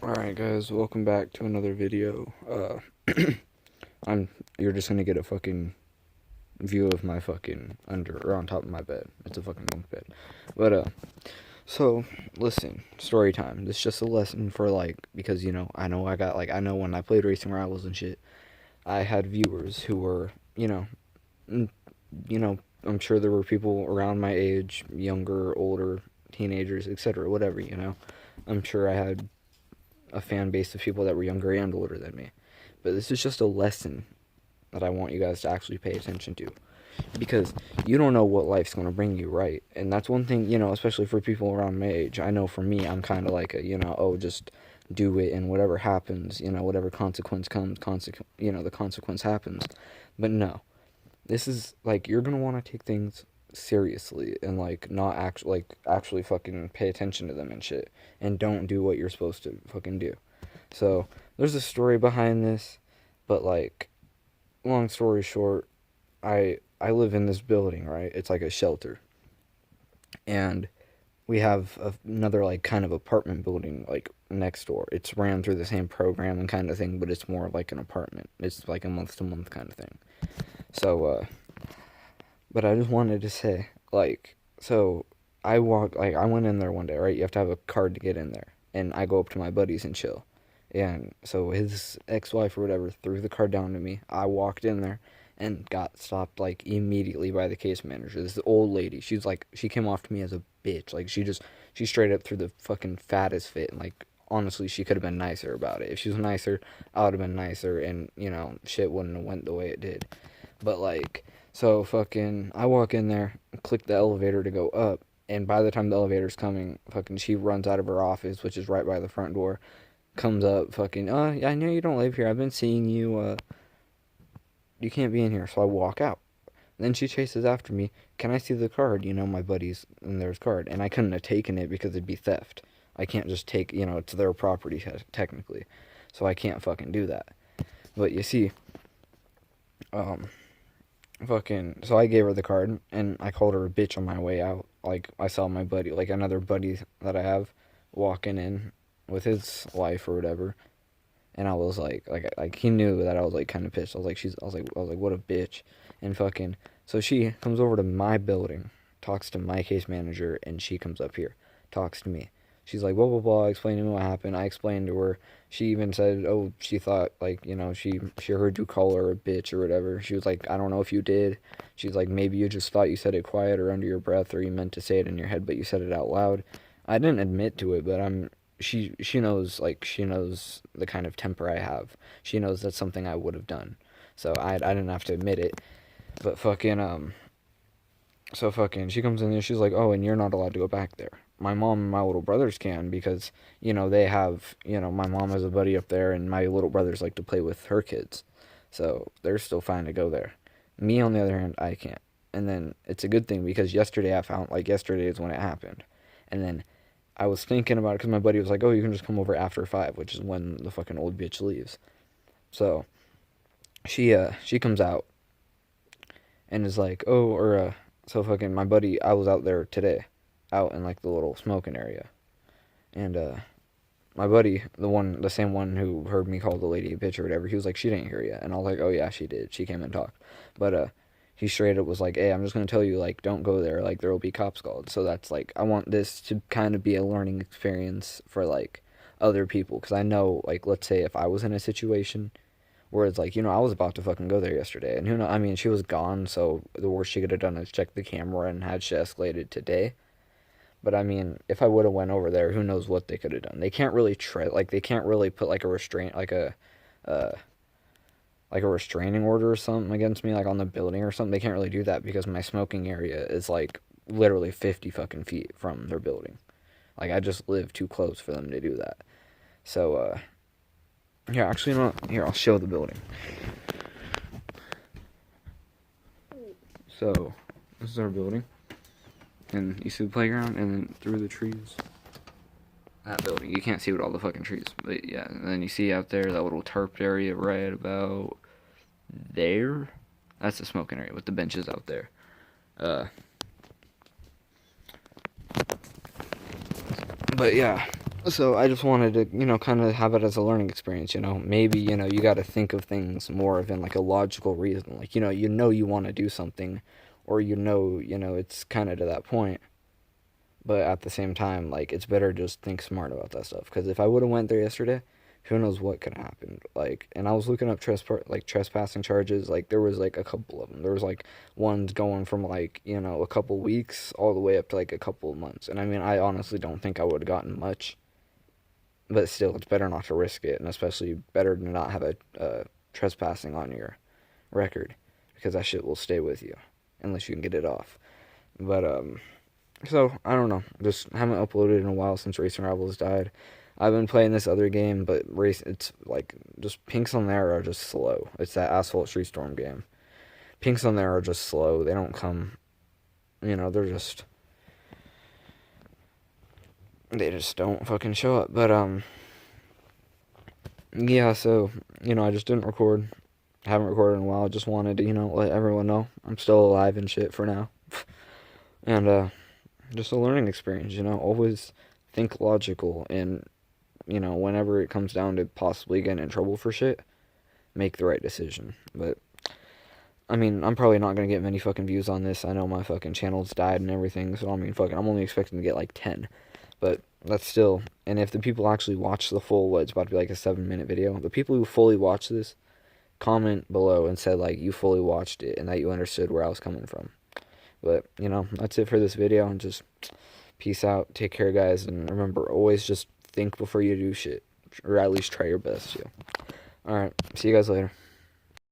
Alright guys, welcome back to another video. You're just gonna get a fucking view of my fucking or on top of my bed. It's a fucking bunk bed. So, listen, story time. This is just a lesson for, because, I know when I played Racing Rivals and shit, I had viewers who were, n- I'm sure there were people around my age, younger, older, teenagers, etc., whatever, I'm sure I had a fan base of people that were younger and older than me. But this is just a lesson that I want you guys to actually pay attention to. Because you don't know what life's going to bring you, right? And that's one thing, especially for people around my age. I know for me, I'm kind of like just do it and whatever happens, whatever consequence comes, the consequence happens. But no, this is, you're going to want to take things seriously and, not actually fucking pay attention to them and shit. And don't do what you're supposed to fucking do. So, there's a story behind this, but, long story short, I live in this building, right? It's like a shelter. And we have another, kind of apartment building, next door. It's ran through the same program and kind of thing, but it's more of like an apartment. It's like a month-to-month kind of thing. So, but I just wanted to say, so I went in there one day, right? You have to have a card to get in there. And I go up to my buddies and chill. And so his ex-wife or whatever threw the card down to me. I walked in there and got stopped, immediately by the case manager. This old lady. She came off to me as a bitch. She straight up threw the fucking fattest fit. And, honestly, she could have been nicer about it. If she was nicer, I would have been nicer and, shit wouldn't have went the way it did. But, so fucking, I walk in there, click the elevator to go up, and by the time the elevator's coming, fucking, she runs out of her office, which is right by the front door, comes up, fucking, I know you don't live here, I've been seeing you, you can't be in here, so I walk out. Then she chases after me, can I see the card, my buddy's and there's card, and I couldn't have taken it because it'd be theft. I can't just take, it's their property, technically, so I can't fucking do that. But you see, so I gave her the card, and I called her a bitch on my way out. I saw my buddy, another buddy that I have, walking in with his wife or whatever, and I was he knew that I was, kind of pissed. I was like, what a bitch, and fucking, so she comes over to my building, talks to my case manager, and she comes up here, talks to me. She's like, blah, blah, blah, explaining to me what happened. I explained to her. She even said, oh, she thought, she heard you call her a bitch or whatever. She was like, I don't know if you did. She's like, maybe you just thought you said it quiet or under your breath, or you meant to say it in your head, but you said it out loud. I didn't admit to it, but she knows, she knows the kind of temper I have. She knows that's something I would have done. So I didn't have to admit it. But fucking, so fucking, she comes in and she's like, oh, and you're not allowed to go back there. My mom and my little brothers can because, they have, my mom has a buddy up there and my little brothers like to play with her kids. So they're still fine to go there. Me, on the other hand, I can't. And then it's a good thing because yesterday yesterday is when it happened. And then I was thinking about it because my buddy was like, oh, you can just come over after 5, which is when the fucking old bitch leaves. So she comes out and is like, oh, so fucking my buddy, I was out there today, out in the little smoking area, and my buddy, the same one who heard me call the lady a bitch or whatever, he was like, she didn't hear you, and I was like, oh yeah, she did, she came and talked, but he straight up was like, hey, I'm just gonna tell you, don't go there, there will be cops called. So that's I want this to kind of be a learning experience for other people, because I know, let's say if I was in a situation where it's I was about to fucking go there yesterday, and who knows, I mean, she was gone, so the worst she could have done is check the camera and had shit escalated today. But I mean, if I would have went over there, who knows what they could have done. They can't really they can't really put a restraint, uh, a restraining order or something against me, on the building or something. They can't really do that because my smoking area is literally 50 fucking feet from their building. I just live too close for them to do that. So, here, actually, you know what? Here, I'll show the building. So, this is our building. And you see the playground, and then through the trees. That building. You can't see with all the fucking trees. But yeah, and then you see out there that little tarped area right about there. That's the smoking area with the benches out there. But yeah, So I just wanted to, kind of have it as a learning experience, Maybe, you got to think of things more of in like a logical reason. Like, you want to do something or it's kind of to that point. But at the same time, like, it's better to just think smart about that stuff. Because if I would have went there yesterday, who knows what could have happened. Like, and I was looking up trespassing charges. Like, there was like a couple of them. There was like ones going from like, a couple weeks all the way up to like a couple of months. And I mean, I honestly don't think I would have gotten much. But still, it's better not to risk it, and especially better to not have a trespassing on your record, because that shit will stay with you unless you can get it off. But so I don't know. Just haven't uploaded in a while since Racing Rivals died. I've been playing this other game, but it's like just pinks on there are just slow. It's that Asphalt Street Storm game. Pinks on there are just slow. They don't come. They're just they just don't fucking show up. But yeah. So I just didn't record. I haven't recorded in a while. I just wanted to let everyone know I'm still alive and shit for now. And just a learning experience. Always think logical, and whenever it comes down to possibly getting in trouble for shit, make the right decision. But I mean, I'm probably not gonna get many fucking views on this. I know my fucking channel's died and everything, so I mean, fucking, I'm only expecting to get like 10. But that's still, and if the people actually watch the full, it's about to be like a 7-minute video. The people who fully watch this, comment below and said like you fully watched it and that you understood where I was coming from. But that's it for this video, and just peace out, take care guys, and remember, always just think before you do shit, or at least try your best to. Alright, see you guys later.